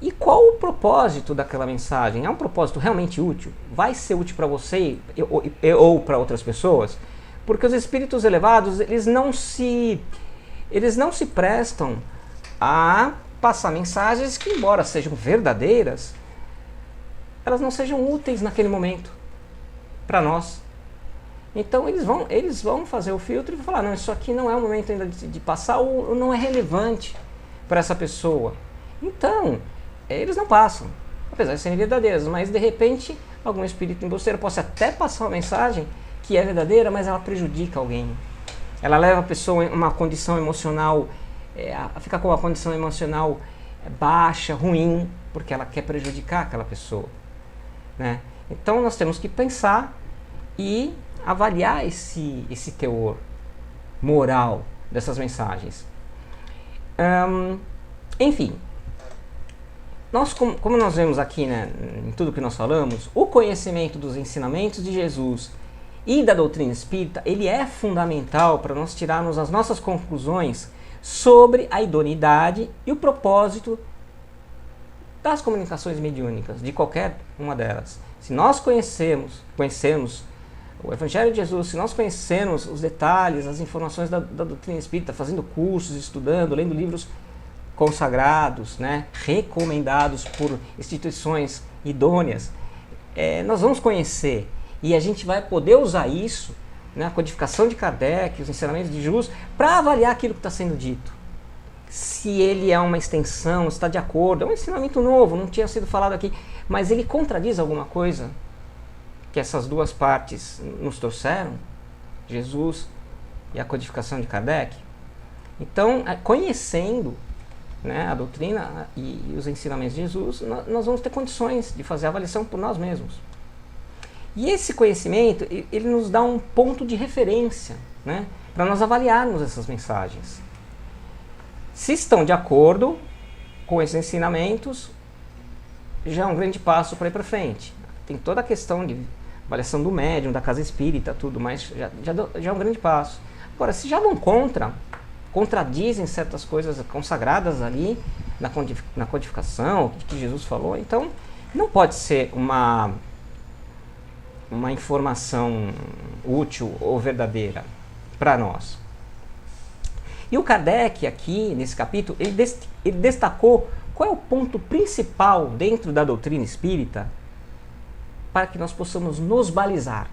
E qual o propósito daquela mensagem? É um propósito realmente útil? Vai ser útil para você ou para outras pessoas? Porque os espíritos elevados, eles não se prestam a passar mensagens que, embora sejam verdadeiras, elas não sejam úteis naquele momento para nós. Então eles vão fazer o filtro e vão falar, não, isso aqui não é o momento ainda de passar, ou não é relevante para essa pessoa. Então, eles não passam, apesar de serem verdadeiras, mas de repente algum espírito embusteiro possa até passar uma mensagem que é verdadeira, mas ela prejudica alguém. Ela leva a pessoa em uma condição emocional, a ficar com uma condição emocional baixa, ruim, porque ela quer prejudicar aquela pessoa, né? Então nós temos que pensar e avaliar esse teor moral dessas mensagens. Enfim, como nós vemos aqui, né, em tudo que nós falamos, o conhecimento dos ensinamentos de Jesus e da doutrina espírita, ele é fundamental para nós tirarmos as nossas conclusões sobre a idoneidade e o propósito das comunicações mediúnicas, de qualquer uma delas. Se nós conhecemos o Evangelho de Jesus, se nós conhecermos os detalhes, as informações da doutrina espírita, fazendo cursos, estudando, lendo livros consagrados, né, recomendados por instituições idôneas, nós vamos conhecer e a gente vai poder usar isso, né, a codificação de Kardec, os ensinamentos de Jesus, para avaliar aquilo que está sendo dito. Se ele é uma extensão, está de acordo, é um ensinamento novo, não tinha sido falado aqui, mas ele contradiz alguma coisa que essas duas partes nos trouxeram, Jesus e a codificação de Kardec? Então, conhecendo, né, a doutrina e os ensinamentos de Jesus, nós vamos ter condições de fazer a avaliação por nós mesmos. E esse conhecimento, ele nos dá um ponto de referência, né, para nós avaliarmos essas mensagens. Se estão de acordo com esses ensinamentos, já é um grande passo para ir para frente. Tem toda a questão de avaliação do médium, da casa espírita, tudo, mas já é um grande passo. Agora, se já vão contradizem certas coisas consagradas ali na codificação, que Jesus falou, então não pode ser uma informação útil ou verdadeira para nós. E o Kardec aqui, nesse capítulo, ele destacou qual é o ponto principal dentro da doutrina espírita para que nós possamos nos balizar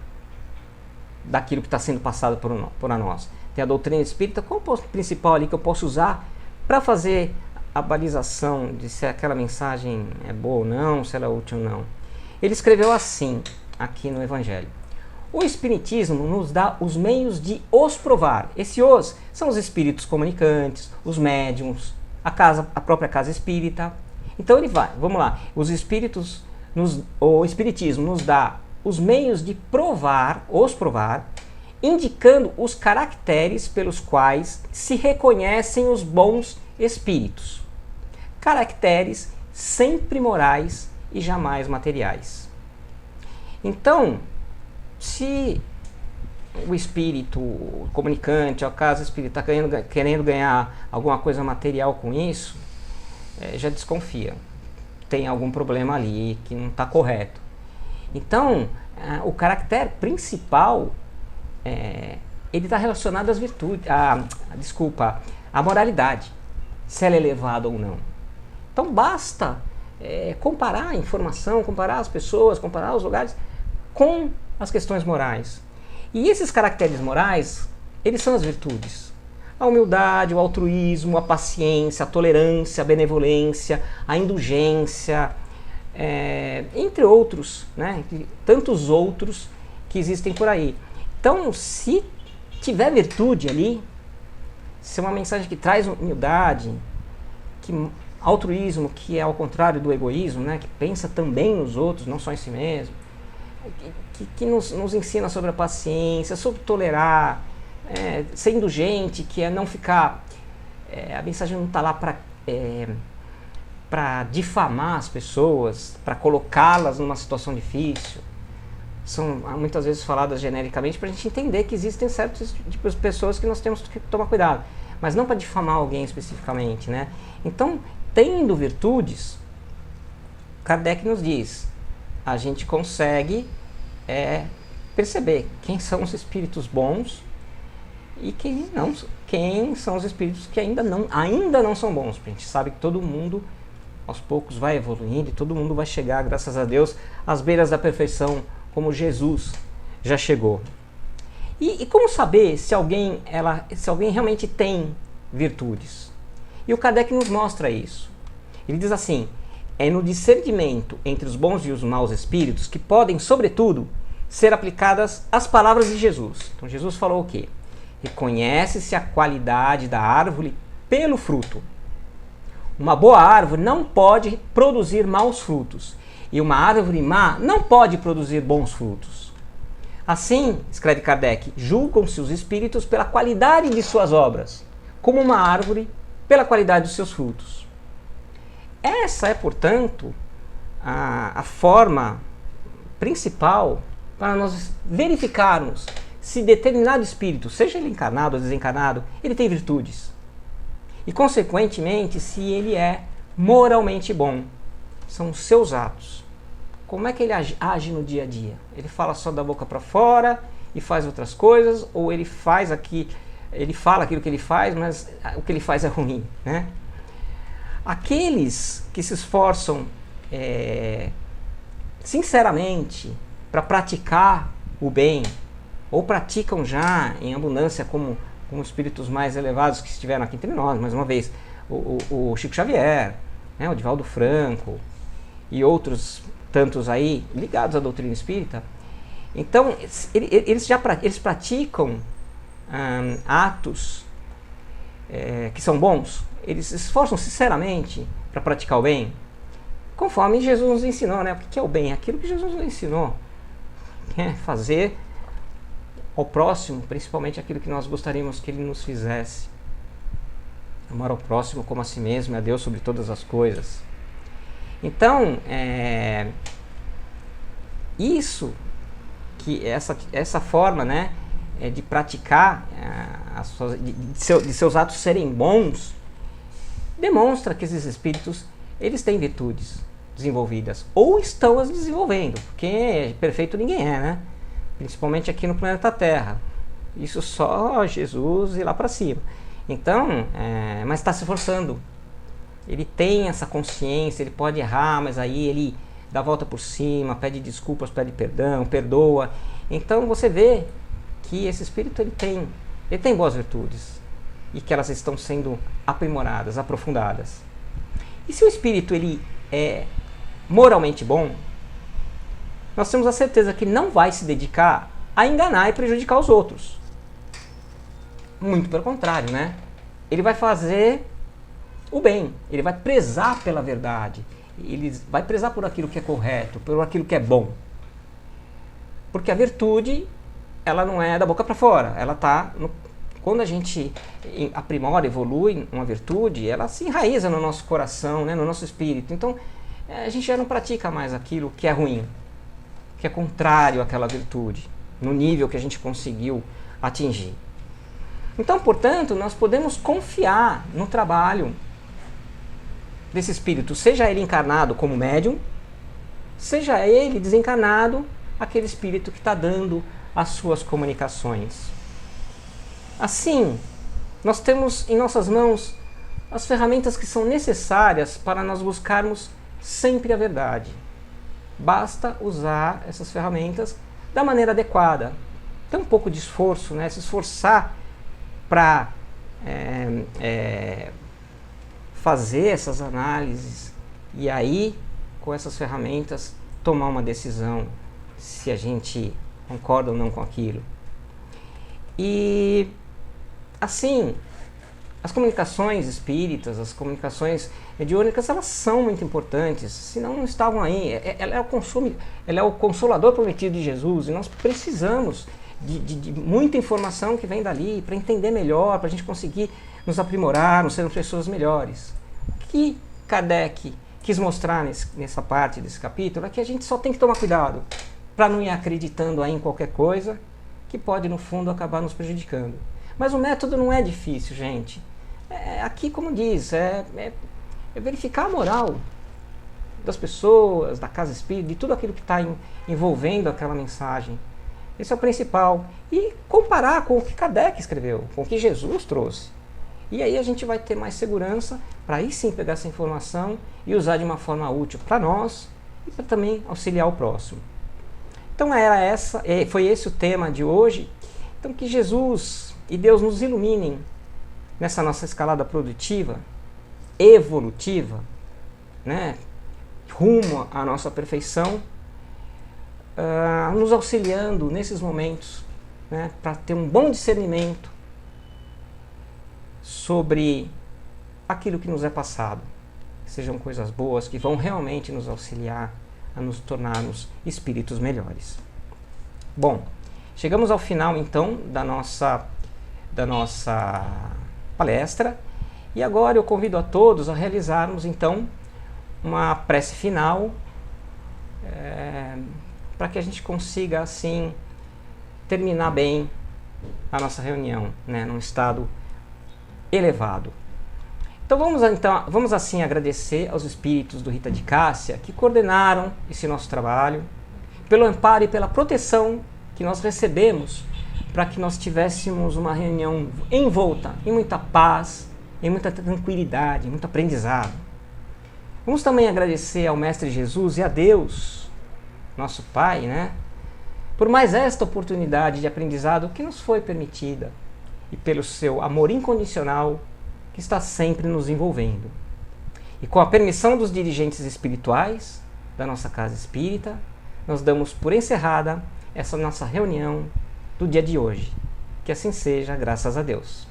daquilo que está sendo passado por nós. Tem a doutrina espírita, qual é o ponto principal ali que eu posso usar para fazer a balização de se aquela mensagem é boa ou não, se ela é útil ou não. Ele escreveu assim, aqui no Evangelho: o Espiritismo nos dá os meios de os provar. Esse os são os espíritos comunicantes, os médiums, a própria casa espírita. Então ele vai, vamos lá, o Espiritismo nos dá os meios de provar, indicando os caracteres pelos quais se reconhecem os bons espíritos. Caracteres sempre morais e jamais materiais. Então, se o espírito comunicante, a casa espírita está querendo ganhar alguma coisa material com isso, já desconfia. Tem algum problema ali que não está correto. Então, o caractere principal, ele está relacionado às virtudes, à moralidade, se ela é elevada ou não. Então basta comparar a informação, comparar as pessoas, comparar os lugares com as questões morais. E esses caracteres morais, eles são as virtudes. A humildade, o altruísmo, a paciência, a tolerância, a benevolência, a indulgência, entre outros, né? Tantos outros que existem por aí. Então, se tiver virtude ali, se é uma mensagem que traz humildade, altruísmo, que é ao contrário do egoísmo, né? Que pensa também nos outros, não só em si mesmo, que nos ensina sobre a paciência, sobre tolerar, ser indulgente, que é não ficar... a mensagem não está lá para difamar as pessoas, para colocá-las numa situação difícil. São muitas vezes faladas genericamente para a gente entender que existem certos tipos de pessoas que nós temos que tomar cuidado, mas não para difamar alguém especificamente, né? Então, tendo virtudes, Kardec nos diz, a gente consegue perceber quem são os espíritos bons e quem são os espíritos que ainda não são bons. A gente sabe que todo mundo aos poucos vai evoluindo e todo mundo vai chegar, graças a Deus, às beiras da perfeição, como Jesus já chegou. E como saber se alguém realmente tem virtudes? E o Kardec nos mostra isso. Ele diz assim: é no discernimento entre os bons e os maus espíritos que podem, sobretudo, ser aplicadas as palavras de Jesus. Então Jesus falou o quê? Reconhece-se a qualidade da árvore pelo fruto. Uma boa árvore não pode produzir maus frutos, e uma árvore má não pode produzir bons frutos. Assim, escreve Kardec, julgam-se os espíritos pela qualidade de suas obras, como uma árvore pela qualidade dos seus frutos. Essa é, portanto, a forma principal para nós verificarmos se determinado espírito, seja ele encarnado ou desencarnado, ele tem virtudes. E, consequentemente, se ele é moralmente bom. São os seus atos. Como é que ele age no dia a dia? Ele fala só da boca para fora e faz outras coisas, ou ele fala aquilo que ele faz, mas o que ele faz é ruim, né? Aqueles que se esforçam sinceramente para praticar o bem, ou praticam já em abundância como espíritos mais elevados que estiveram aqui entre nós, mais uma vez, o Chico Xavier, né, o Divaldo Franco e outros tantos aí ligados à doutrina espírita. Então, eles praticam atos que são bons, eles se esforçam sinceramente para praticar o bem, conforme Jesus nos ensinou, né? O que é o bem? Aquilo que Jesus nos ensinou. Fazer ao próximo, principalmente aquilo que nós gostaríamos que ele nos fizesse. Amar ao próximo como a si mesmo e a Deus sobre todas as coisas. Então, essa forma, né, de praticar, de seus atos serem bons, demonstra que esses espíritos, eles têm virtudes desenvolvidas, ou estão as desenvolvendo, porque perfeito ninguém é, né? Principalmente aqui no planeta Terra. Isso só Jesus ir lá para cima. Então, mas está se esforçando. Ele tem essa consciência, ele pode errar, mas aí ele dá a volta por cima, pede desculpas, pede perdão, perdoa. Então você vê que esse espírito ele tem boas virtudes e que elas estão sendo aprimoradas, aprofundadas. E se o espírito ele é moralmente bom, nós temos a certeza que não vai se dedicar a enganar e prejudicar os outros. Muito pelo contrário, né? Ele vai fazer o bem, ele vai prezar pela verdade, ele vai prezar por aquilo que é correto, por aquilo que é bom. Porque a virtude, ela não é da boca para fora, ela está quando a gente aprimora, evolui uma virtude, ela se enraiza no nosso coração, né, no nosso espírito. Então, a gente já não pratica mais aquilo que é ruim, que é contrário àquela virtude, no nível que a gente conseguiu atingir. Então, portanto, nós podemos confiar no trabalho desse espírito, seja ele encarnado como médium, seja ele desencarnado, aquele espírito que está dando as suas comunicações. Assim, nós temos em nossas mãos as ferramentas que são necessárias para nós buscarmos sempre a verdade. Basta usar essas ferramentas da maneira adequada. Tem um pouco de esforço, né? Se esforçar para fazer essas análises e aí, com essas ferramentas, tomar uma decisão se a gente concorda ou não com aquilo. E assim, as comunicações espíritas, as comunicações mediúnicas, elas são muito importantes, senão não estavam aí. Ela é o consolador prometido de Jesus e nós precisamos de muita informação que vem dali para entender melhor, para a gente conseguir nos aprimorar, nos sermos pessoas melhores. O que Kardec quis mostrar nessa parte desse capítulo é que a gente só tem que tomar cuidado para não ir acreditando aí em qualquer coisa que pode, no fundo, acabar nos prejudicando. Mas o método não é difícil, gente. Aqui, como diz, é verificar a moral das pessoas, da casa espírita, de tudo aquilo que está envolvendo aquela mensagem. Esse é o principal. E comparar com o que Kardec escreveu, com o que Jesus trouxe. E aí a gente vai ter mais segurança para aí sim pegar essa informação e usar de uma forma útil para nós e para também auxiliar o próximo. Então foi esse o tema de hoje. Então que Jesus e Deus nos iluminem nessa nossa escalada produtiva, evolutiva, né, rumo à nossa perfeição, nos auxiliando nesses momentos, né, para ter um bom discernimento sobre aquilo que nos é passado. Que sejam coisas boas que vão realmente nos auxiliar a nos tornarmos espíritos melhores. Bom, chegamos ao final então da nossa palestra e agora eu convido a todos a realizarmos então uma prece final para que a gente consiga assim terminar bem a nossa reunião, né, num estado elevado. Então vamos assim agradecer aos espíritos do Rita de Cássia que coordenaram esse nosso trabalho, pelo amparo e pela proteção que nós recebemos para que nós tivéssemos uma reunião envolta em muita paz, em muita tranquilidade, em muito aprendizado. Vamos também agradecer ao Mestre Jesus e a Deus, nosso Pai, né, por mais esta oportunidade de aprendizado que nos foi permitida e pelo seu amor incondicional que está sempre nos envolvendo. E com a permissão dos dirigentes espirituais da nossa casa espírita, nós damos por encerrada essa nossa reunião do dia de hoje. Que assim seja, graças a Deus.